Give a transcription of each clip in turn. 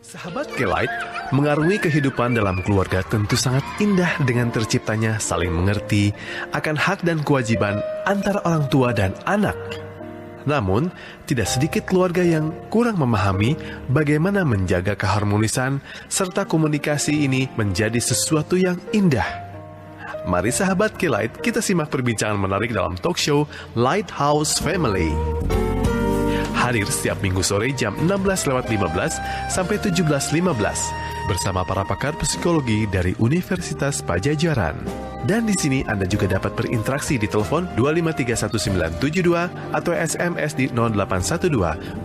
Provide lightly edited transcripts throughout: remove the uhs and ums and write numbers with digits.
Sahabat Kelight, mengarungi kehidupan dalam keluarga tentu sangat indah dengan terciptanya saling mengerti akan hak dan kewajiban antara orang tua dan anak. Namun, tidak sedikit keluarga yang kurang memahami bagaimana menjaga keharmonisan serta komunikasi ini menjadi sesuatu yang indah. Mari sahabat Kelight, kita simak perbincangan menarik dalam talk show Lighthouse Family. Hadir setiap minggu sore jam 16.15 sampai 17.15 bersama para pakar psikologi dari Universitas Pajajaran. Dan di sini Anda juga dapat berinteraksi di telepon 2531972 atau SMS di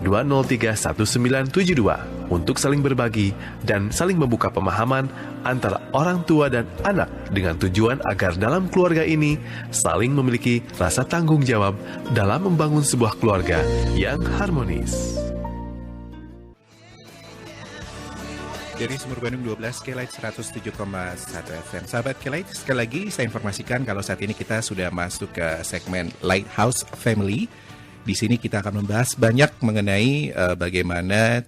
0812-203-1972 untuk saling berbagi dan saling membuka pemahaman antara orang tua dan anak dengan tujuan agar dalam keluarga ini saling memiliki rasa tanggung jawab dalam membangun sebuah keluarga yang harmonis. Dari Sumur Bandung 12, Kelight 107,1 FM. Sahabat Kelight, sekali lagi saya informasikan kalau saat ini kita sudah masuk ke segmen Lighthouse Family. Di sini kita akan membahas banyak mengenai bagaimana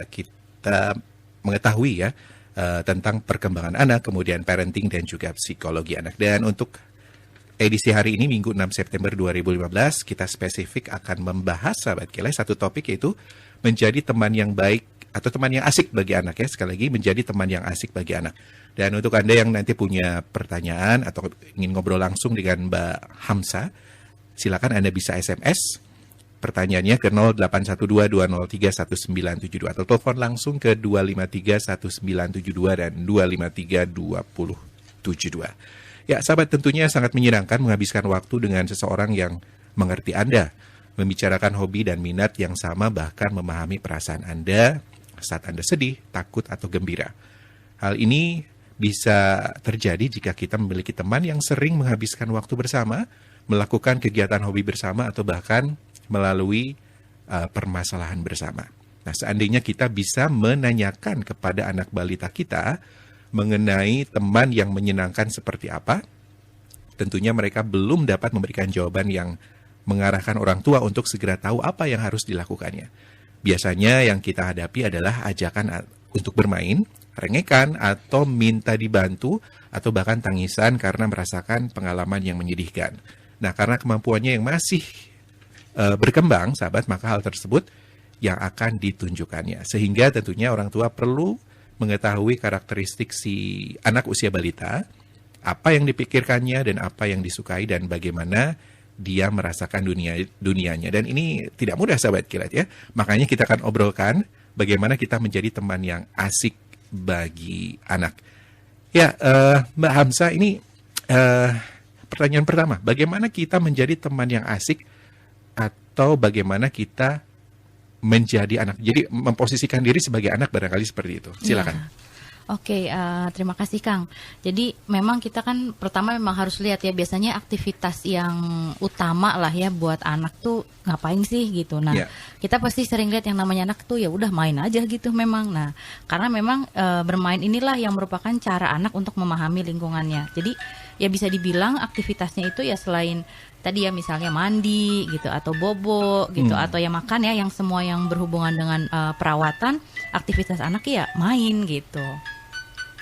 kita mengetahui ya tentang perkembangan anak, kemudian parenting dan juga psikologi anak. Dan untuk edisi hari ini, Minggu 6 September 2015, kita spesifik akan membahas, sahabat Kelight, satu topik yaitu menjadi teman yang baik atau teman yang asik bagi anak ya. Sekali lagi, menjadi teman yang asik bagi anak. Dan untuk Anda yang nanti punya pertanyaan atau ingin ngobrol langsung dengan Mbak Hamsa, silakan Anda bisa SMS pertanyaannya ke 0812-203-1972 atau telepon langsung ke 253-1972 dan 253-2072. Ya, sahabat, tentunya sangat menyenangkan menghabiskan waktu dengan seseorang yang mengerti Anda, membicarakan hobi dan minat yang sama, bahkan memahami perasaan Anda saat Anda sedih, takut, atau gembira. Hal ini bisa terjadi jika kita memiliki teman yang sering menghabiskan waktu bersama, melakukan kegiatan hobi bersama, atau bahkan melalui permasalahan bersama. Nah, seandainya kita bisa menanyakan kepada anak balita kita mengenai teman yang menyenangkan seperti apa, tentunya mereka belum dapat memberikan jawaban yang mengarahkan orang tua untuk segera tahu apa yang harus dilakukannya. Biasanya yang kita hadapi adalah ajakan untuk bermain, rengekan, atau minta dibantu, atau bahkan tangisan karena merasakan pengalaman yang menyedihkan. Nah, karena kemampuannya yang masih berkembang, sahabat, maka hal tersebut yang akan ditunjukkannya. Sehingga tentunya orang tua perlu mengetahui karakteristik si anak usia balita, apa yang dipikirkannya dan apa yang disukai dan bagaimana dia merasakan dunianya. Dan ini tidak mudah, sahabat Kelight ya. Makanya kita akan obrolkan bagaimana kita menjadi teman yang asik bagi anak. Ya, Mbak Hamsa, ini pertanyaan pertama, bagaimana kita menjadi teman yang asik atau bagaimana kita menjadi anak? Jadi memposisikan diri sebagai anak barangkali seperti itu. Silakan. Ya. Oke, terima kasih Kang. Jadi memang kita kan pertama memang harus lihat ya, biasanya aktivitas yang utama lah ya buat anak tuh ngapain sih gitu. Nah, kita pasti sering lihat yang namanya anak tuh ya udah main aja gitu memang. Nah, karena memang bermain inilah yang merupakan cara anak untuk memahami lingkungannya. Jadi ya bisa dibilang aktivitasnya itu ya selain tadi ya misalnya mandi gitu atau bobo gitu atau ya makan ya, yang semua yang berhubungan dengan perawatan, aktivitas anak ya main gitu.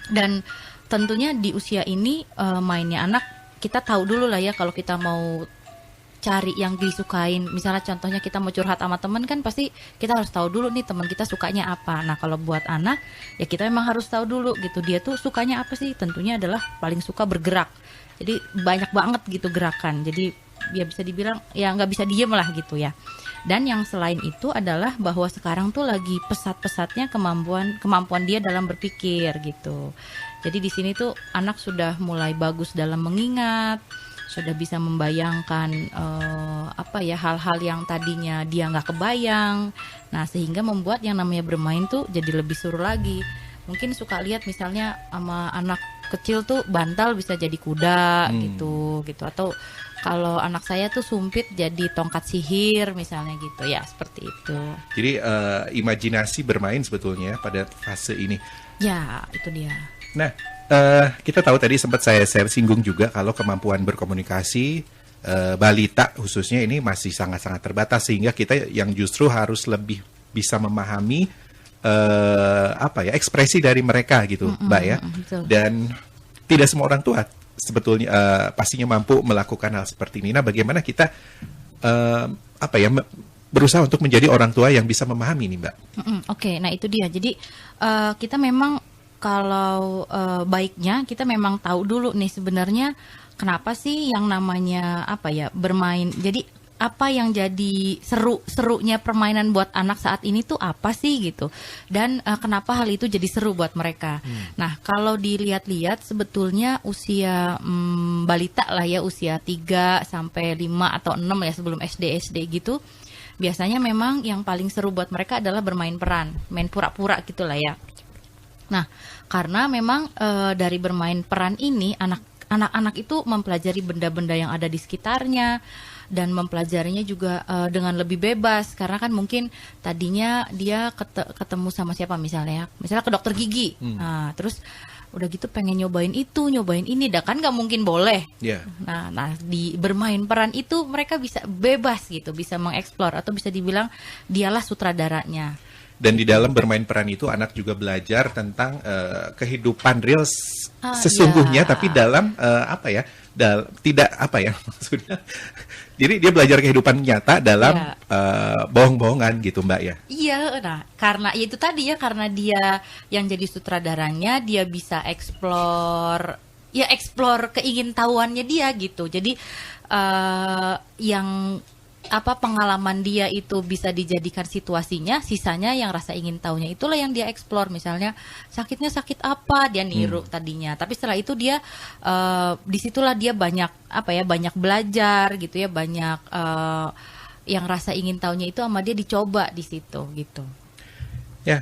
Dan tentunya di usia ini mainnya anak, kita tahu dulu lah ya kalau kita mau cari yang disukain. Misalnya contohnya kita mau curhat sama teman kan pasti kita harus tahu dulu nih teman kita sukanya apa. Nah, kalau buat anak ya kita memang harus tahu dulu gitu, dia tuh sukanya apa sih. Tentunya adalah paling suka bergerak. Jadi banyak banget gitu gerakan. Jadi ya bisa dibilang ya nggak bisa diem lah gitu ya. Dan yang selain itu adalah bahwa sekarang tuh lagi pesat-pesatnya kemampuan dia dalam berpikir gitu. Jadi di sini tuh anak sudah mulai bagus dalam mengingat, sudah bisa membayangkan hal-hal yang tadinya dia nggak kebayang. Nah, sehingga membuat yang namanya bermain tuh jadi lebih seru lagi. Mungkin suka lihat misalnya sama anak kecil tuh bantal bisa jadi kuda gitu atau kalau anak saya tuh sumpit jadi tongkat sihir misalnya gitu ya, seperti itu. Jadi imajinasi bermain sebetulnya pada fase ini. Ya, itu dia. Nah, kita tahu tadi sempat saya singgung juga kalau kemampuan berkomunikasi balita khususnya ini masih sangat-sangat terbatas, sehingga kita yang justru harus lebih bisa memahami ekspresi dari mereka gitu, Mbak ya. Betul. Dan tidak semua orang tua sebetulnya pastinya mampu melakukan hal seperti ini. Nah, bagaimana kita berusaha untuk menjadi orang tua yang bisa memahami nih, Mbak? Oke, nah itu dia. Jadi kita memang kalau baiknya kita memang tahu dulu nih sebenarnya kenapa sih yang namanya bermain. Jadi apa yang jadi serunya permainan buat anak saat ini tuh apa sih gitu, dan kenapa hal itu jadi seru buat mereka. Nah, kalau dilihat-lihat sebetulnya usia balita lah ya, usia 3 sampai 5 atau 6 ya, sebelum SD gitu, biasanya memang yang paling seru buat mereka adalah bermain peran, main pura-pura gitu lah ya. Nah, karena memang dari bermain peran ini anak-anak itu mempelajari benda-benda yang ada di sekitarnya, dan mempelajarinya juga dengan lebih bebas, karena kan mungkin tadinya dia ketemu sama siapa misalnya ke dokter gigi, nah terus udah gitu pengen nyobain itu nyobain ini, dah kan nggak mungkin boleh. Nah di bermain peran itu mereka bisa bebas gitu, bisa mengeksplor, atau bisa dibilang dialah sutradaranya. Dan di dalam bermain peran itu anak juga belajar tentang kehidupan real sesungguhnya, tapi dalam tidak maksudnya. Jadi dia belajar kehidupan nyata dalam bohong-bohongan gitu, Mbak ya. Iya, nah karena itu tadi ya, karena dia yang jadi sutradaranya, dia bisa eksplor keingintahuannya dia gitu. Jadi yang pengalaman dia itu bisa dijadikan situasinya, sisanya yang rasa ingin tahunya itulah yang dia eksplor. Misalnya sakitnya sakit apa, dia niru tadinya, tapi setelah itu dia disitulah dia banyak belajar gitu ya, banyak yang rasa ingin tahunya itu sama dia dicoba di situ gitu ya.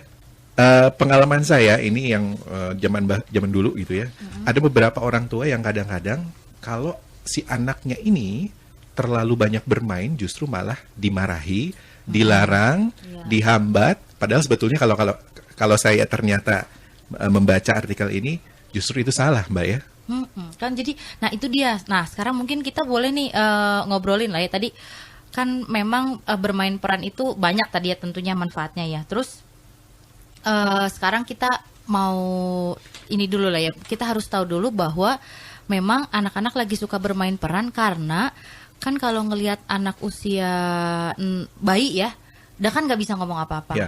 Pengalaman saya ini yang zaman dulu gitu ya, ada beberapa orang tua yang kadang-kadang kalau si anaknya ini terlalu banyak bermain justru malah dimarahi, dilarang, dihambat. Padahal sebetulnya kalau saya ternyata membaca artikel ini justru itu salah, Mbak ya. Kan jadi, nah itu dia. Nah sekarang mungkin kita boleh nih ngobrolin lah ya. Tadi kan memang bermain peran itu banyak tadi ya tentunya manfaatnya ya. Terus sekarang kita mau ini dulu lah ya. Kita harus tahu dulu bahwa memang anak-anak lagi suka bermain peran karena kan kalau ngelihat anak usia bayi ya, udah kan nggak bisa ngomong apa-apa.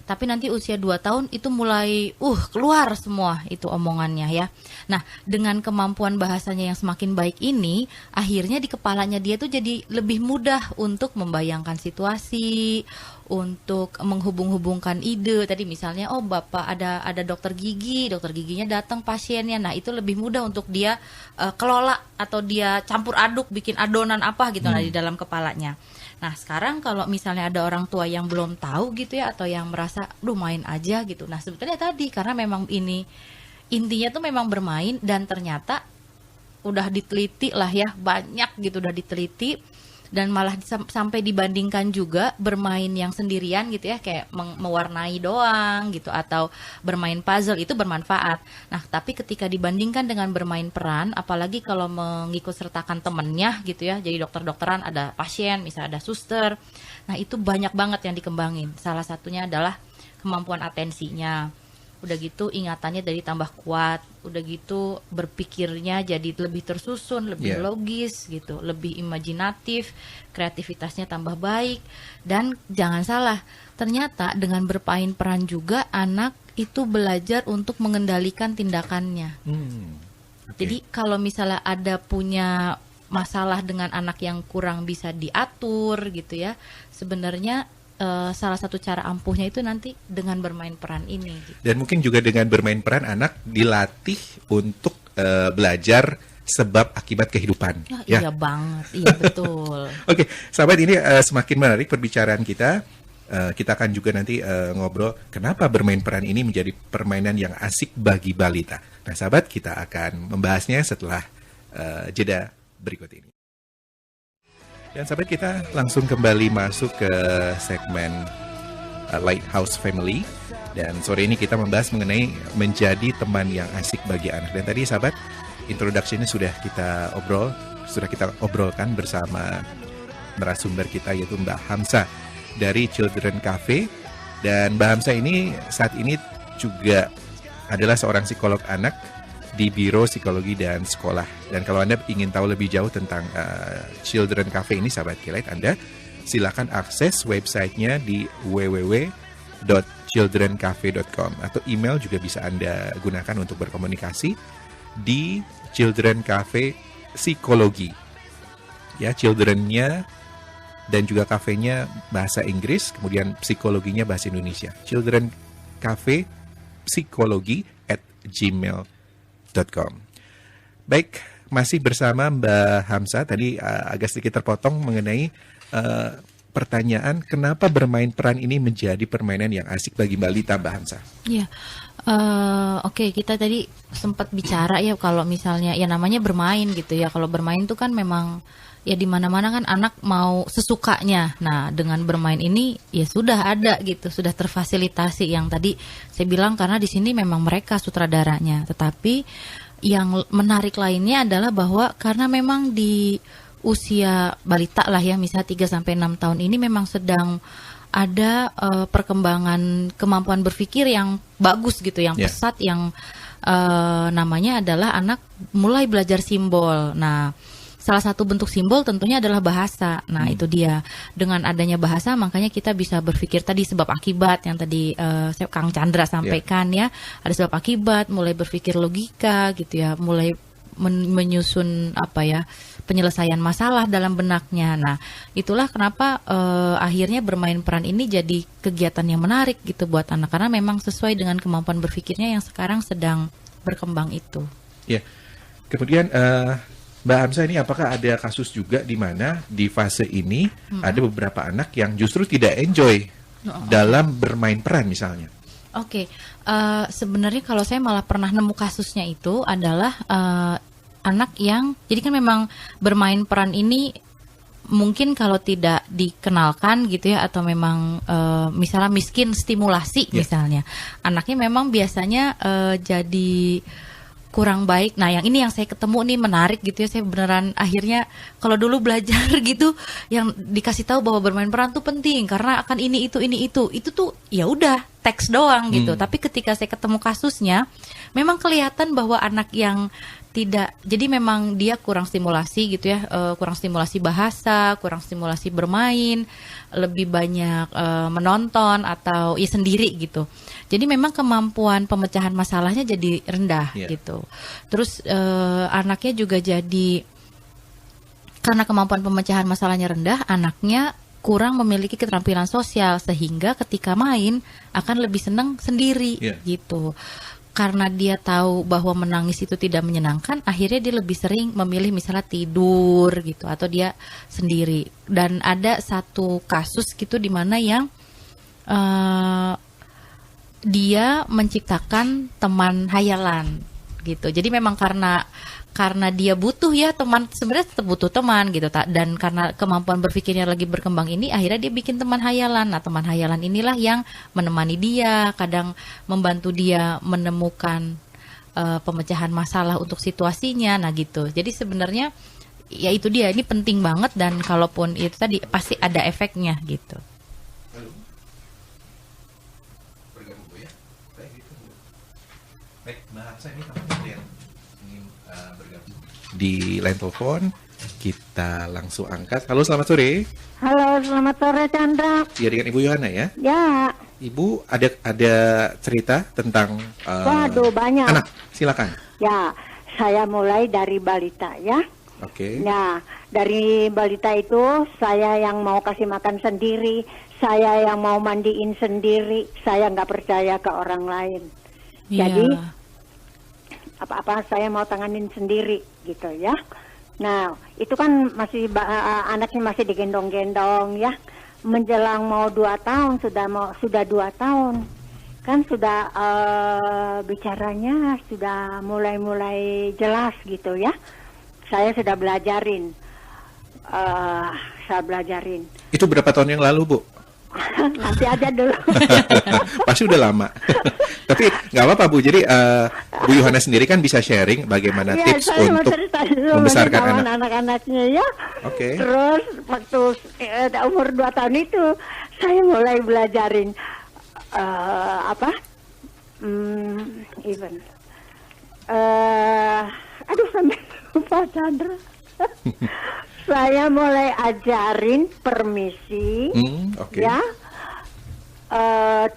Tapi nanti usia 2 tahun itu mulai keluar semua itu omongannya ya. Nah, dengan kemampuan bahasanya yang semakin baik ini, akhirnya di kepalanya dia tuh jadi lebih mudah untuk membayangkan situasi, untuk menghubung-hubungkan ide. Tadi misalnya, bapak ada dokter giginya datang pasiennya. Nah, itu lebih mudah untuk dia kelola atau dia campur aduk, bikin adonan apa gitu di dalam kepalanya. Nah, sekarang kalau misalnya ada orang tua yang belum tahu gitu ya, atau yang merasa, main aja gitu. Nah, sebetulnya tadi, karena memang ini, intinya tuh memang bermain, dan ternyata udah diteliti lah ya, banyak gitu udah diteliti, dan malah sampai dibandingkan juga bermain yang sendirian gitu ya, kayak mewarnai doang gitu, atau bermain puzzle itu bermanfaat. Nah, tapi ketika dibandingkan dengan bermain peran, apalagi kalau mengikut sertakan temennya gitu ya, jadi dokter-dokteran, ada pasien, misalnya ada suster, nah itu banyak banget yang dikembangin. Salah satunya adalah kemampuan atensinya. Udah gitu ingatannya jadi tambah kuat, udah gitu berpikirnya jadi lebih tersusun, lebih logis gitu, lebih imajinatif, kreativitasnya tambah baik. Dan jangan salah, ternyata dengan bermain peran juga anak itu belajar untuk mengendalikan tindakannya. Jadi kalau misalnya ada punya masalah dengan anak yang kurang bisa diatur gitu ya, sebenarnya salah satu cara ampuhnya itu nanti dengan bermain peran ini gitu. Dan mungkin juga dengan bermain peran anak dilatih untuk belajar sebab akibat kehidupan. Iya banget, iya betul. Oke, sahabat, ini semakin menarik perbicaraan kita. Kita akan juga nanti ngobrol kenapa bermain peran ini menjadi permainan yang asik bagi balita. Nah, sahabat, kita akan membahasnya setelah jeda berikut ini. Dan sahabat, kita langsung kembali masuk ke segmen Lighthouse Family. Dan sore ini kita membahas mengenai menjadi teman yang asik bagi anak. Dan tadi sahabat, introduction-nya sudah kita obrolkan bersama narasumber kita, yaitu Mbak Hamsa dari Children Cafe Dan Mbak Hamsa ini saat ini juga adalah seorang psikolog anak di Biro Psikologi dan Sekolah. Dan kalau Anda ingin tahu lebih jauh tentang Children Cafe ini, sahabat Kelight, Anda silakan akses websitenya di www.childrencafe.com, atau email juga bisa Anda gunakan untuk berkomunikasi di Children Cafe Psikologi. Ya, children-nya dan juga kafenya bahasa Inggris, kemudian psikologinya bahasa Indonesia. Children Cafe Psikologi @gmail.com. Baik, masih bersama Mbak Hamsa. Tadi agak sedikit terpotong mengenai pertanyaan kenapa bermain peran ini menjadi permainan yang asik bagi balita, Mbak Hamsa. Iya, oke, kita tadi sempat bicara ya kalau misalnya ya namanya bermain gitu ya. Kalau bermain tuh kan memang ya di mana-mana kan anak mau sesukanya. Nah, dengan bermain ini ya sudah ada gitu, sudah terfasilitasi yang tadi saya bilang, karena di sini memang mereka sutradaranya. Tetapi yang menarik lainnya adalah bahwa karena memang di usia balita lah ya, misalnya 3 sampai 6 tahun ini memang sedang ada perkembangan kemampuan berpikir yang bagus gitu, yang pesat, yang namanya adalah anak mulai belajar simbol. Nah, salah satu bentuk simbol tentunya adalah bahasa. Nah, itu dia. Dengan adanya bahasa, makanya kita bisa berpikir tadi sebab akibat yang tadi Kang Chandra sampaikan ya. Ada sebab akibat, mulai berpikir logika gitu ya, mulai menyusun penyelesaian masalah dalam benaknya. Nah, itulah kenapa akhirnya bermain peran ini jadi kegiatan yang menarik gitu buat anak, karena memang sesuai dengan kemampuan berpikirnya yang sekarang sedang berkembang itu. Ya. Kemudian Mbak Hamsa, ini apakah ada kasus juga di mana di fase ini ada beberapa anak yang justru tidak enjoy dalam bermain peran misalnya? Oke, sebenarnya kalau saya malah pernah nemu kasusnya itu adalah anak yang, jadi kan memang bermain peran ini mungkin kalau tidak dikenalkan gitu ya, atau memang misalnya miskin stimulasi misalnya, anaknya memang biasanya jadi kurang baik. Nah, yang ini yang saya ketemu nih menarik gitu ya. Saya beneran akhirnya kalau dulu belajar gitu yang dikasih tahu bahwa bermain peran tuh penting karena akan ini itu tuh ya udah teks doang gitu. Tapi ketika saya ketemu kasusnya, memang kelihatan bahwa anak yang tidak, jadi memang dia kurang stimulasi gitu ya, kurang stimulasi bahasa, kurang stimulasi bermain, lebih banyak menonton atau ya sendiri gitu. Jadi memang kemampuan pemecahan masalahnya jadi rendah gitu. Terus anaknya juga jadi, karena kemampuan pemecahan masalahnya rendah, anaknya kurang memiliki keterampilan sosial sehingga ketika main akan lebih senang sendiri gitu. Karena dia tahu bahwa menangis itu tidak menyenangkan, akhirnya dia lebih sering memilih misalnya tidur gitu atau dia sendiri. Dan ada satu kasus gitu di mana yang dia menciptakan teman hayalan gitu. Jadi memang karena dia butuh ya teman, sebenarnya tetap butuh teman gitu, dan karena kemampuan berpikirnya lagi berkembang ini, akhirnya dia bikin teman hayalan. Nah, teman hayalan inilah yang menemani dia, kadang membantu dia menemukan pemecahan masalah untuk situasinya. Nah gitu. Jadi sebenarnya ya itu dia, ini penting banget, dan kalaupun itu tadi pasti ada efeknya gitu. Baik, Mbak Hamsa, ini teman-teman yang ingin bergabung di line telepon, kita langsung angkat. Halo, selamat sore. Halo, selamat sore Chandra. Ya, dengan Ibu Yohana ya? Ya. Ibu ada cerita tentang Waduh, banyak. anak, silakan. Ya, saya mulai dari balita ya. Oke. Ya, dari balita itu saya yang mau kasih makan sendiri, saya yang mau mandiin sendiri, saya nggak percaya ke orang lain. Jadi apa-apa saya mau tanganin sendiri gitu ya. Nah, itu kan masih anaknya masih digendong-gendong ya. Menjelang mau 2 tahun, sudah 2 tahun. Kan sudah bicaranya sudah mulai jelas gitu ya. Saya sudah belajarin. Saya belajarin. Itu berapa tahun yang lalu, Bu? Nanti aja dulu. Pasti udah lama. Tapi nggak apa-apa, Bu. Jadi Bu Yohana sendiri kan bisa sharing bagaimana ya, tips untuk membesarkan anak-anaknya ya. Oke. Terus waktu umur 2 tahun itu saya mulai belajarin apa? Even. Aduh sampai lupa Chandra. Saya mulai ajarin permisi, okay. ya,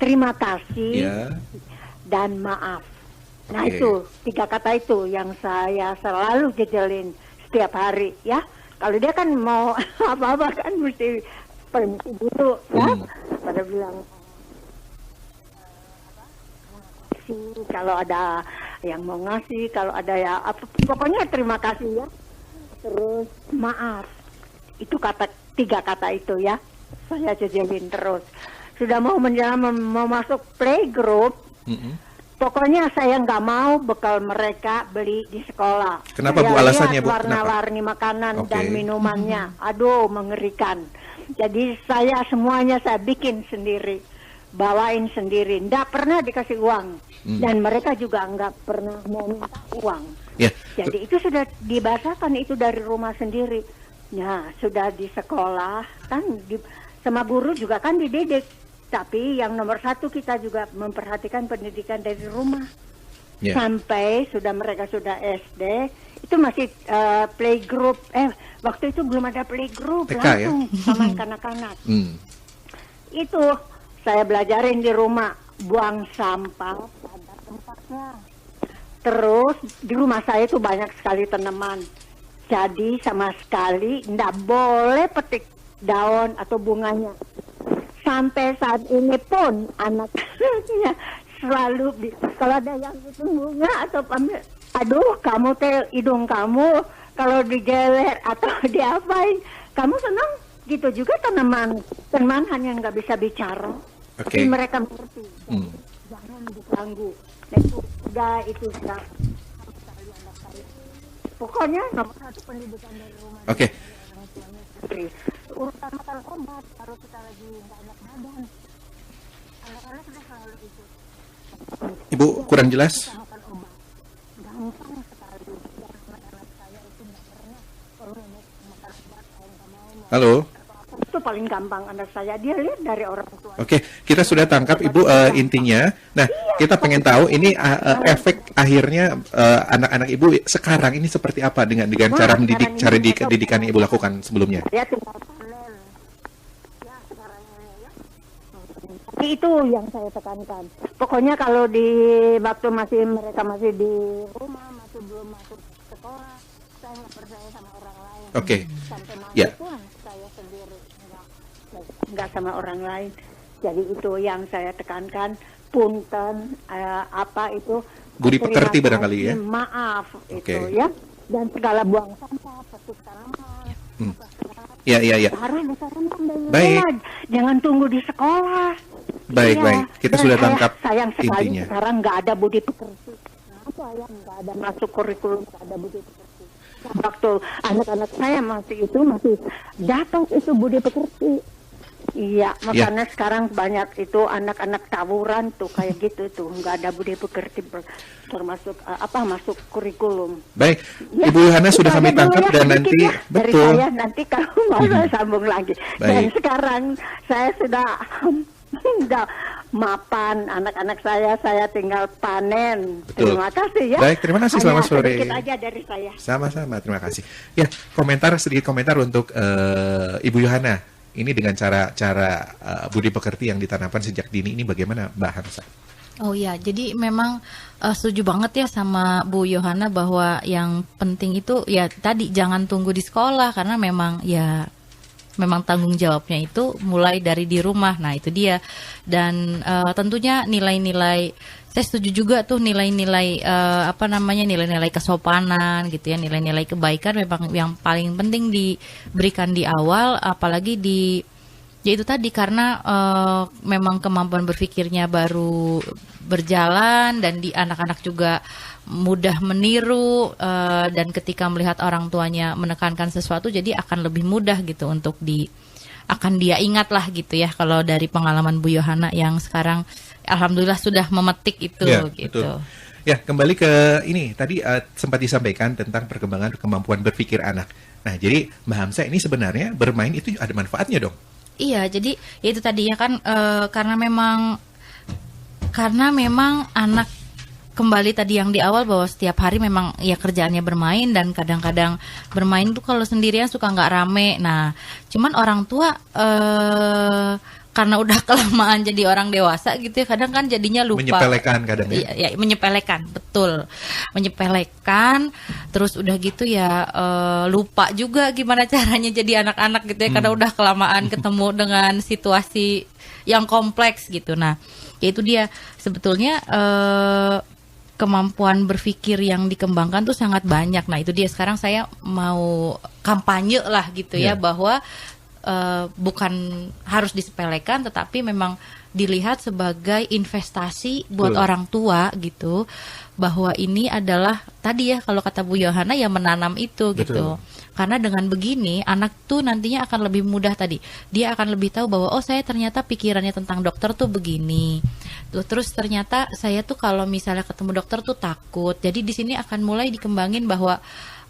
terima kasih, yeah. dan maaf. Nah Okay. itu 3 kata itu yang saya selalu jejelin setiap hari, ya. Kalau dia kan mau apa-apa kan mesti permisi dulu, ya. Pada bilang kalau ada yang mau ngasih, kalau ada ya apa, pokoknya terima kasih ya. Terus maaf. Itu 3 kata itu ya. Saya jejelin terus. Sudah mau mau masuk playgroup. Pokoknya saya nggak mau bekal mereka beli di sekolah. Kenapa, saya Bu, alasannya, Bu? Warna-warni makanan Okay. dan minumannya. Aduh, mengerikan. Jadi saya semuanya saya bikin sendiri. Bawain sendiri. Nggak pernah dikasih uang. Dan mereka juga nggak pernah mau minta uang. Yeah. Jadi itu sudah dibahasakan itu dari rumah sendiri. Ya, sudah di sekolah kan sama guru juga kan dididik. Tapi yang nomor 1 kita juga memperhatikan pendidikan dari rumah. Yeah. Sampai mereka sudah SD, itu masih playgroup. Waktu itu belum ada playgroup, TK, langsung sama kanak-kanak. Itu saya belajarin di rumah, buang sampah pada tempatnya. Terus di rumah saya itu banyak sekali tanaman. Jadi sama sekali tidak boleh petik daun atau bunganya. Sampai saat ini pun anaknya selalu kalau ada yang itu bunga atau pamit, aduh kamu hidung kamu kalau dijewer atau diapain, kamu senang gitu juga tanaman hanya nggak bisa bicara, tapi mereka mengerti. Jangan diganggu. Itu sudah pokoknya nomor 1 pendidikan dari rumah. Oke. Urusan makan obat kalau kita lagi nggak enak badan, anak-anak sudah selalu ikut. Ibu kurang jelas. Makan obat gampang sekali. Anak-anak saya itu nggak pernah kalau makan obat saya nggak mau. Halo. Itu paling gampang anak saya, dia lihat dari orang tua. Oke, kita sudah tangkap Ibu intinya. Nah, kita pengen tahu ini efek akhirnya anak-anak Ibu sekarang ini seperti apa dengan cara mendidik, cara didikan yang Ibu lakukan sebelumnya? Ya tinggal panen. Ya sekarang ini ya. Itu yang saya tekankan. Pokoknya kalau di waktu mereka masih di rumah, masih belum masuk sekolah, saya nggak percaya sama orang lain. Oke. Sampai masuk Ya. pun saya sendiri nggak sama orang lain. Jadi itu yang saya tekankan. Punten apa itu Budi pekerti barangkali ya. Maaf Oke. itu ya. Dan segala buang sampah, petik tanaman. Iya. Harus disarankan dari Baik. rumah. Jangan tunggu di sekolah. Baik, Iya. baik. Kita Dan sudah saya tangkap sayang sekali intinya. sekarang nggak ada budi pekerti. Kenapa ya nggak ada masuk kurikulum, nggak ada budi pekerti. Waktu anak-anak saya masih dapat itu budi pekerti. Iya, makanya sekarang banyak itu anak-anak tawuran tuh kayak gitu tuh, nggak ada budi pekerti termasuk masuk kurikulum. Baik, Ya, Ibu Yohana sudah kami dulu tangkap dan sedikit nanti ya, dari betul. saya nanti kalau mau saya sambung lagi. Baik. Dan sekarang saya sudah udah mapan anak-anak saya tinggal panen. Betul. Terima kasih ya. Baik, terima kasih, selamat sore. Sedikit aja dari saya. Sama-sama, terima kasih. Ya, sedikit komentar untuk Ibu Yohana. Ini dengan cara budi pekerti yang ditanamkan sejak dini ini bagaimana Mbak Hamsa? Oh ya, jadi memang setuju banget ya sama Bu Yohana bahwa yang penting itu ya tadi jangan tunggu di sekolah karena memang tanggung jawabnya itu mulai dari di rumah. Nah, itu dia. Dan tentunya nilai-nilai, saya setuju juga tuh nilai-nilai nilai-nilai kesopanan gitu ya, nilai-nilai kebaikan memang yang paling penting diberikan di awal, apalagi ya itu tadi karena memang kemampuan berpikirnya baru berjalan dan di anak-anak juga mudah meniru dan ketika melihat orang tuanya menekankan sesuatu jadi akan lebih mudah gitu untuk akan dia ingat lah gitu ya kalau dari pengalaman Bu Yohana yang sekarang alhamdulillah sudah memetik itu Ya, gitu. betul. Ya, kembali ke ini tadi sempat disampaikan tentang perkembangan kemampuan berpikir anak. Nah, jadi Mbak Hamsa ini sebenarnya bermain itu ada manfaatnya dong. Iya, jadi ya itu tadi ya kan karena memang Karena memang anak kembali tadi yang di awal bahwa setiap hari memang ya kerjaannya bermain, dan kadang-kadang bermain tuh kalau sendirian suka nggak rame. Nah, cuman orang tua karena udah kelamaan jadi orang dewasa gitu ya, kadang kan jadinya lupa. Menyepelekan kadang ya. Iya, menyepelekan, betul. Menyepelekan, terus udah gitu ya lupa juga gimana caranya jadi anak-anak gitu ya, karena udah kelamaan ketemu dengan situasi yang kompleks gitu. Nah, ya itu dia sebetulnya kemampuan berpikir yang dikembangkan tuh sangat banyak. Nah, itu dia sekarang saya mau kampanye lah gitu ya, bahwa bukan harus disepelekan, tetapi memang dilihat sebagai investasi buat orang tua gitu, bahwa ini adalah tadi ya kalau kata Bu Yohana ya menanam itu gitu. Karena dengan begini anak tuh nantinya akan lebih mudah tadi. Dia akan lebih tahu bahwa oh saya ternyata pikirannya tentang dokter tuh begini. Terus ternyata saya tuh kalau misalnya ketemu dokter tuh takut. Jadi di sini akan mulai dikembangin bahwa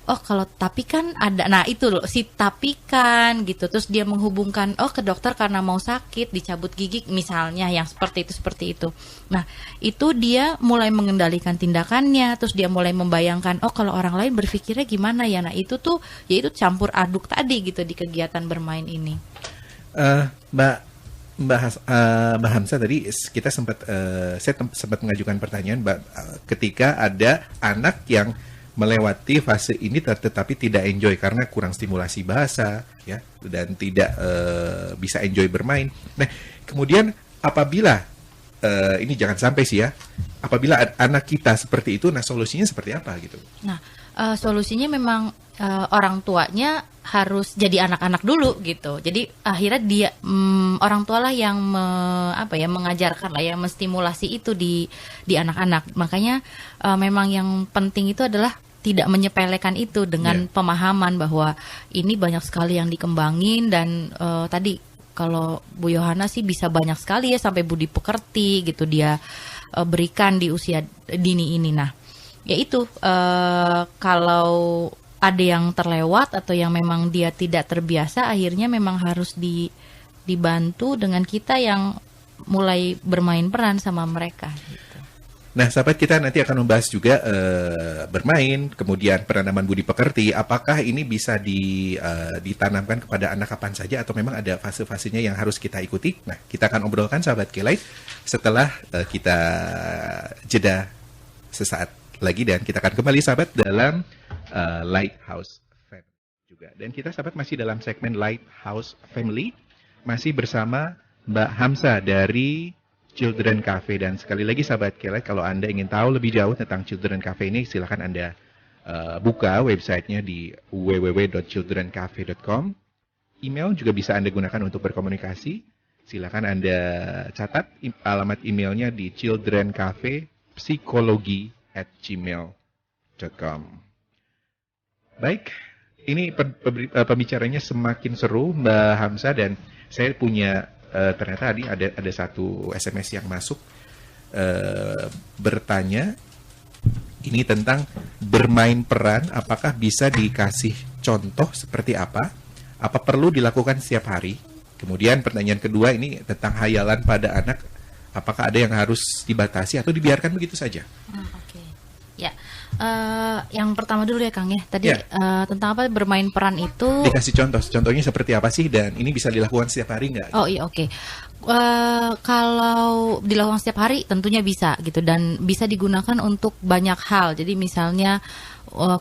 oh kalau tapi kan ada, nah itu loh si tapi kan gitu, terus dia menghubungkan oh ke dokter karena mau sakit dicabut gigi misalnya, yang seperti itu. Nah itu dia mulai mengendalikan tindakannya, terus dia mulai membayangkan oh kalau orang lain berpikirnya gimana ya. Nah itu tuh ya itu campur aduk tadi gitu di kegiatan bermain ini. Mbak Hamsa tadi kita saya sempat mengajukan pertanyaan ketika ada anak yang melewati fase ini tetapi tidak enjoy karena kurang stimulasi bahasa ya, dan tidak bisa enjoy bermain. Nah, kemudian apabila ini jangan sampai sih ya, apabila anak kita seperti itu, nah solusinya seperti apa gitu? Nah, solusinya memang orang tuanya harus jadi anak-anak dulu gitu. Jadi akhirnya dia orang tua lah yang mengajarkan lah, yang menstimulasi itu di anak-anak. Makanya memang yang penting itu adalah tidak menyepelekan itu dengan pemahaman bahwa ini banyak sekali yang dikembangin, dan tadi kalau Bu Yohana sih bisa banyak sekali ya sampai budi pekerti gitu dia berikan di usia dini ini. Nah, yaitu kalau ada yang terlewat atau yang memang dia tidak terbiasa, akhirnya memang harus dibantu dengan kita yang mulai bermain peran sama mereka gitu. Nah, sahabat, kita nanti akan membahas juga bermain, kemudian penanaman budi pekerti. Apakah ini bisa ditanamkan kepada anak kapan saja atau memang ada fase-fasenya yang harus kita ikuti? Nah, kita akan obrolkan sahabat K-Light setelah kita jeda sesaat lagi, dan kita akan kembali sahabat dalam Lighthouse Family juga. Dan kita sahabat masih dalam segmen Lighthouse Family, masih bersama Mbak Hamsa dari Children Cafe. Dan sekali lagi sahabat K-Light, kalau Anda ingin tahu lebih jauh tentang Children Cafe ini, silakan Anda buka websitenya di www.childrencafe.com. Email juga bisa Anda gunakan untuk berkomunikasi. Silakan Anda catat alamat emailnya di childrencafepsikologi@gmail.com. Baik, ini pembicaranya semakin seru Mbak Hamsa, dan saya punya ternyata tadi ada satu SMS yang masuk bertanya ini tentang bermain peran, apakah bisa dikasih contoh seperti apa perlu dilakukan setiap hari. Kemudian pertanyaan kedua ini tentang hayalan pada anak, apakah ada yang harus dibatasi atau dibiarkan begitu saja? Oke. Ya, yang pertama dulu ya Kang ya, tadi tentang apa bermain peran itu. Dikasih contohnya seperti apa sih, dan ini bisa dilakukan setiap hari nggak? Oh iya, oke. Kalau dilakukan setiap hari tentunya bisa gitu, dan bisa digunakan untuk banyak hal. Jadi misalnya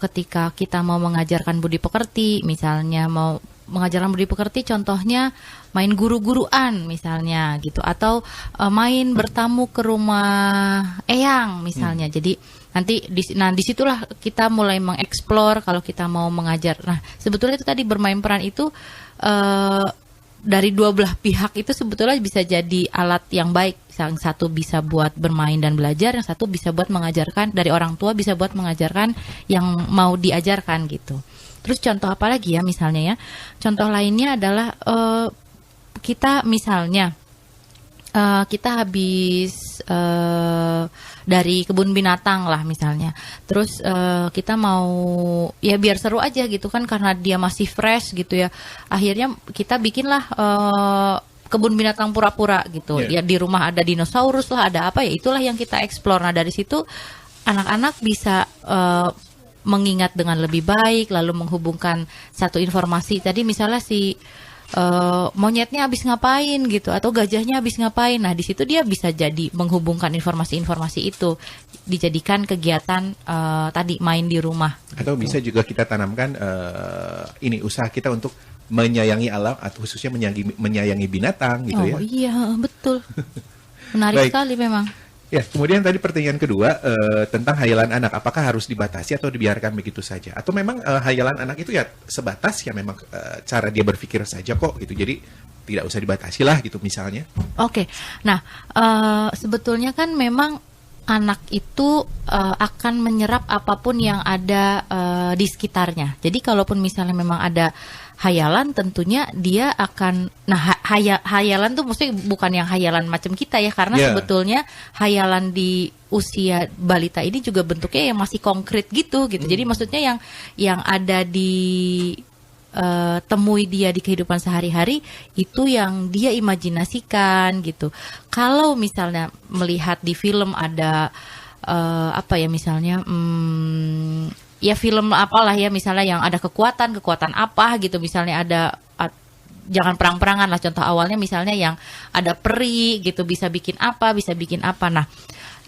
ketika kita mau mengajarkan budi pekerti, misalnya mau mengajarkan budi pekerti, contohnya main guru-guruan misalnya gitu, atau main bertamu ke rumah eyang misalnya. Jadi nanti disitulah kita mulai mengeksplor kalau kita mau mengajar. Nah, sebetulnya itu tadi bermain peran itu dari dua belah pihak itu sebetulnya bisa jadi alat yang baik. Yang satu bisa buat bermain dan belajar, yang satu bisa buat mengajarkan, dari orang tua bisa buat mengajarkan yang mau diajarkan gitu. Terus contoh apa lagi ya misalnya ya? Contoh lainnya adalah kita misalnya kita habis dari kebun binatang lah misalnya, terus kita mau ya biar seru aja gitu kan, karena dia masih fresh gitu ya, akhirnya kita bikinlah kebun binatang pura-pura gitu. Ya di rumah ada dinosaurus lah, ada apa ya, itulah yang kita explore. Nah dari situ anak-anak bisa mengingat dengan lebih baik, lalu menghubungkan satu informasi. Tadi misalnya si monyetnya habis ngapain gitu, atau gajahnya habis ngapain. Nah di situ dia bisa jadi menghubungkan informasi-informasi itu, dijadikan kegiatan tadi main di rumah. Atau bisa juga kita tanamkan ini usaha kita untuk menyayangi alam, atau khususnya menyayangi binatang gitu ya. Oh iya betul, menarik sekali memang. Ya, kemudian tadi pertanyaan kedua tentang hayalan anak, apakah harus dibatasi atau dibiarkan begitu saja? Atau memang hayalan anak itu ya sebatas ya memang cara dia berpikir saja kok gitu, jadi tidak usah dibatasi lah gitu misalnya. Oke, nah sebetulnya kan memang anak itu akan menyerap apapun yang ada di sekitarnya. Jadi kalaupun misalnya memang ada hayalan, tentunya dia akan, nah hayalan tuh mesti bukan yang hayalan macam kita ya, karena sebetulnya hayalan di usia balita ini juga bentuknya yang masih konkret gitu. Jadi maksudnya yang ada di temui dia di kehidupan sehari-hari itu yang dia imajinasikan gitu. Kalau misalnya melihat di film ada apa ya misalnya ya film apalah ya misalnya yang ada kekuatan apa gitu, misalnya ada jangan perang-perangan lah, contoh awalnya misalnya yang ada peri gitu, bisa bikin apa. Nah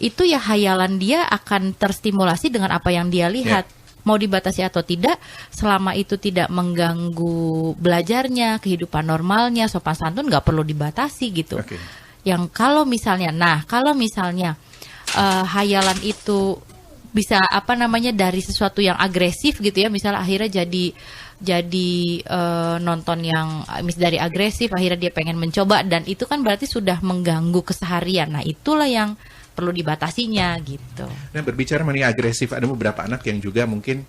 itu ya hayalan dia akan terstimulasi dengan apa yang dia lihat. Mau dibatasi atau tidak, selama itu tidak mengganggu belajarnya, kehidupan normalnya, sopan santun, nggak perlu dibatasi gitu. Yang kalau misalnya hayalan itu bisa apa namanya dari sesuatu yang agresif gitu ya, misalnya akhirnya jadi nonton yang dari agresif, akhirnya dia pengen mencoba, dan itu kan berarti sudah mengganggu keseharian. Nah itulah yang perlu dibatasinya gitu. Nah berbicara mengenai agresif, ada beberapa anak yang juga mungkin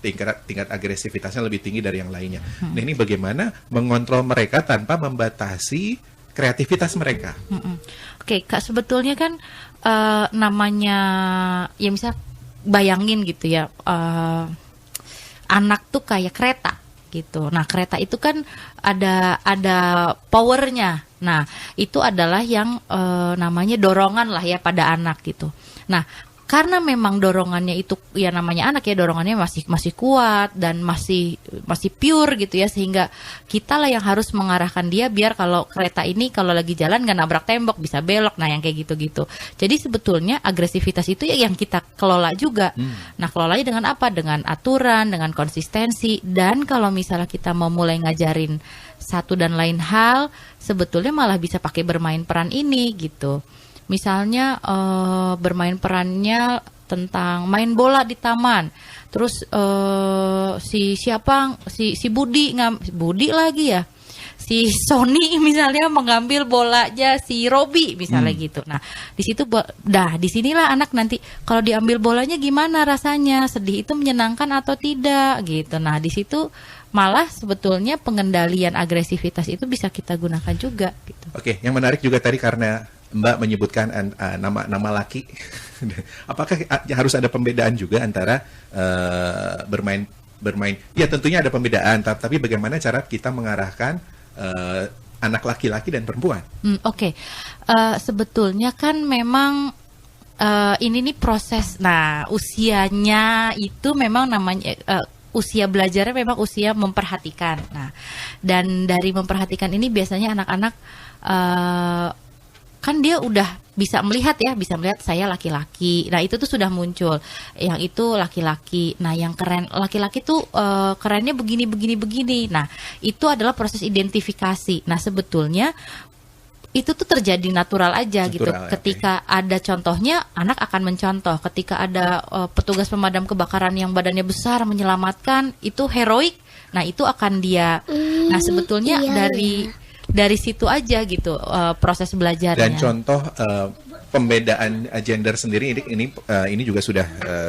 tingkat agresivitasnya lebih tinggi dari yang lainnya. Nah ini bagaimana mengontrol mereka tanpa membatasi kreativitas mereka? Oke, Kak, sebetulnya kan namanya ya misal bayangin gitu ya, anak tuh kayak kereta gitu. Nah kereta itu kan ada powernya. Nah itu adalah yang namanya dorongan lah ya pada anak gitu. Nah karena memang dorongannya itu ya namanya anak ya, dorongannya masih kuat dan masih pure gitu ya, sehingga kita lah yang harus mengarahkan dia biar kalau kereta ini kalau lagi jalan nggak nabrak tembok, bisa belok, nah yang kayak gitu-gitu. Jadi sebetulnya agresivitas itu ya yang kita kelola juga. Nah kelolanya dengan apa? Dengan aturan, dengan konsistensi, dan kalau misalnya kita mau mulai ngajarin satu dan lain hal, sebetulnya malah bisa pakai bermain peran ini gitu. Misalnya bermain perannya tentang main bola di taman, terus si Budi lagi ya, si Sony misalnya mengambil bolanya si Robi misalnya gitu. Nah di situ disinilah anak nanti kalau diambil bolanya gimana rasanya, sedih itu menyenangkan atau tidak gitu. Nah di situ malah sebetulnya pengendalian agresivitas itu bisa kita gunakan juga gitu. Oke, yang menarik juga tadi karena Mbak menyebutkan nama laki. Apakah harus ada pembedaan juga antara bermain? Ya tentunya ada pembedaan, tapi bagaimana cara kita mengarahkan anak laki-laki dan perempuan? Oke. Sebetulnya kan memang ini nih proses. Nah usianya itu memang namanya usia belajarnya memang usia memperhatikan. Nah dan dari memperhatikan ini biasanya anak-anak kan dia udah bisa melihat saya laki-laki. Nah itu tuh sudah muncul, yang itu laki-laki. Nah yang keren laki-laki tuh kerennya begini. Nah itu adalah proses identifikasi. Nah sebetulnya itu tuh terjadi natural aja gitu. Ketika ada contohnya, anak akan mencontoh. Ketika ada petugas pemadam kebakaran yang badannya besar menyelamatkan, itu heroik. Nah itu akan dia. Nah sebetulnya dari situ aja gitu proses belajarnya. Dan contoh pembedaan gender sendiri ini juga sudah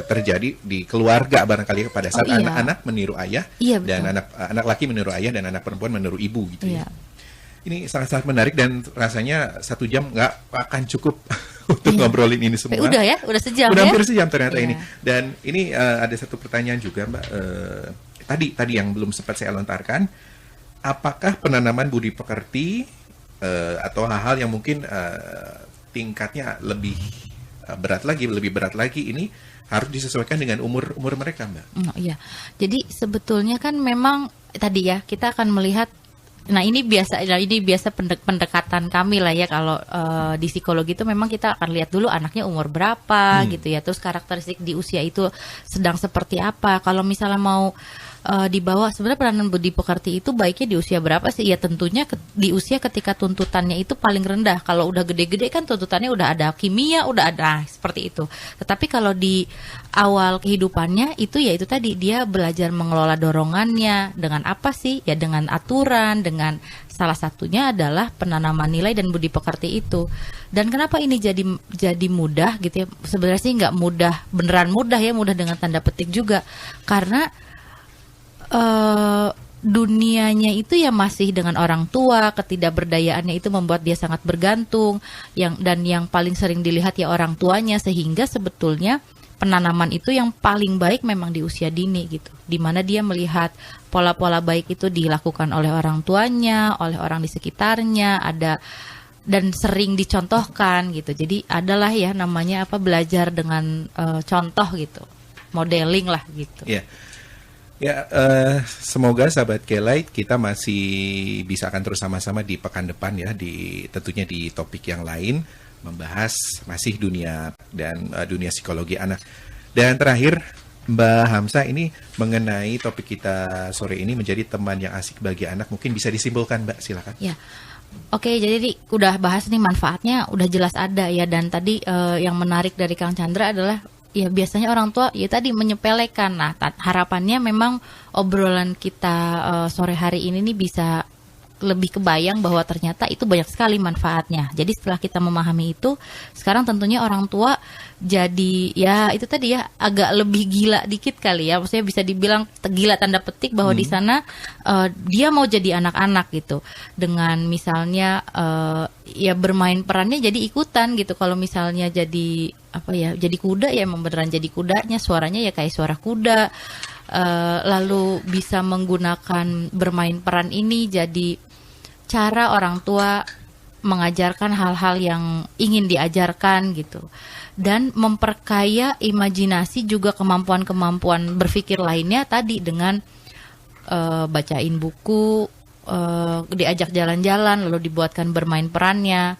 terjadi di keluarga barangkali pada saat anak-anak meniru ayah dan anak laki meniru ayah dan anak perempuan meniru ibu gitu ya. Ini sangat-sangat menarik dan rasanya 1 jam nggak akan cukup untuk ngobrolin ini semua. Udah sejam. Udah hampir sejam ternyata ini. Dan ini ada satu pertanyaan juga Mbak. Tadi yang belum sempat saya lontarkan. apakah penanaman budi pekerti atau hal-hal yang mungkin tingkatnya lebih berat lagi ini harus disesuaikan dengan umur mereka, Mbak? Oh, iya. Jadi sebetulnya kan memang tadi ya kita akan melihat. Nah ini biasa pendekatan kami lah ya kalau di psikologi itu memang kita akan lihat dulu anaknya umur berapa gitu ya, terus karakteristik di usia itu sedang seperti apa. Kalau misalnya mau dibawa sebenarnya peranan budi pekerti itu baiknya di usia berapa sih? Ya tentunya di usia ketika tuntutannya itu paling rendah. Kalau udah gede-gede kan tuntutannya udah ada kimia, udah ada seperti itu. Tetapi kalau di awal kehidupannya itu ya itu tadi dia belajar mengelola dorongannya dengan apa sih? Ya dengan aturan, dengan salah satunya adalah penanaman nilai dan budi pekerti itu. Dan kenapa ini jadi mudah gitu ya? Sebenarnya sih nggak mudah, beneran mudah ya, mudah dengan tanda petik juga. Karena dunianya itu ya masih dengan orang tua, ketidakberdayaannya itu membuat dia sangat bergantung, dan yang paling sering dilihat ya orang tuanya, sehingga sebetulnya penanaman itu yang paling baik memang di usia dini gitu, di mana dia melihat pola-pola baik itu dilakukan oleh orang tuanya, oleh orang di sekitarnya, ada dan sering dicontohkan gitu. Jadi adalah ya namanya belajar dengan contoh gitu, modeling lah gitu. Yeah. Ya, semoga sahabat K-Lite kita masih bisa akan terus sama-sama di pekan depan ya, tentunya di topik yang lain, membahas masih dunia psikologi anak. Dan terakhir, Mbak Hamsa, ini mengenai topik kita sore ini menjadi teman yang asik bagi anak, mungkin bisa disimpulkan, Mbak, silakan. Ya. Oke, jadi udah bahas nih manfaatnya, udah jelas ada ya, dan tadi yang menarik dari Kang Chandra adalah ya biasanya orang tua ya tadi menyepelekan. Nah, harapannya memang obrolan kita sore hari ini nih bisa lebih kebayang bahwa ternyata itu banyak sekali manfaatnya. Jadi setelah kita memahami itu, sekarang tentunya orang tua jadi ya itu tadi ya agak lebih gila dikit kali ya. Maksudnya bisa dibilang gila tanda petik bahwa di sana dia mau jadi anak-anak gitu. Dengan misalnya ya bermain perannya jadi ikutan gitu. Kalau misalnya jadi jadi kuda ya emang beneran jadi kudanya, suaranya ya kayak suara kuda. Lalu bisa menggunakan bermain peran ini jadi cara orang tua mengajarkan hal-hal yang ingin diajarkan gitu, dan memperkaya imajinasi juga kemampuan-kemampuan berpikir lainnya tadi dengan bacain buku, diajak jalan-jalan, lalu dibuatkan bermain perannya,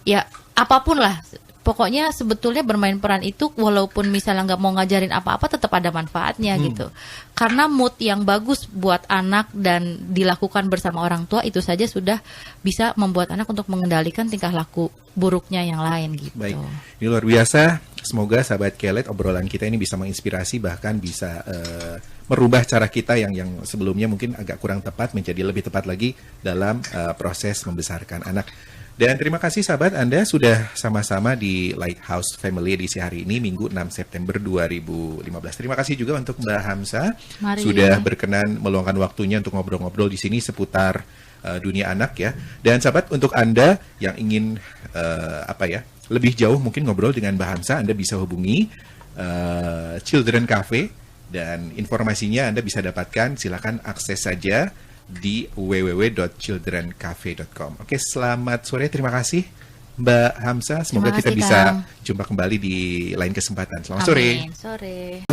ya apapun lah. Pokoknya sebetulnya bermain peran itu walaupun misalnya nggak mau ngajarin apa-apa tetap ada manfaatnya gitu. Karena mood yang bagus buat anak dan dilakukan bersama orang tua itu saja sudah bisa membuat anak untuk mengendalikan tingkah laku buruknya yang lain gitu. Baik, ini luar biasa. Semoga sahabat K-Lite obrolan kita ini bisa menginspirasi, bahkan bisa merubah cara kita yang sebelumnya mungkin agak kurang tepat menjadi lebih tepat lagi dalam proses membesarkan anak. Dan terima kasih sahabat Anda sudah sama-sama di Lighthouse Family edisi hari ini, Minggu 6 September 2015. Terima kasih juga untuk Mbak Hamsa. Mari. Sudah berkenan meluangkan waktunya untuk ngobrol-ngobrol di sini seputar dunia anak ya. Dan sahabat, untuk Anda yang ingin lebih jauh mungkin ngobrol dengan Mbak Hamsa, Anda bisa hubungi Children Cafe, dan informasinya Anda bisa dapatkan, silakan akses saja di www.childrencafe.com. Oke, selamat sore. Terima kasih Mbak Hamsa. Semoga kita bisa jumpa kembali di lain kesempatan. Selamat sore. Amin. Sore.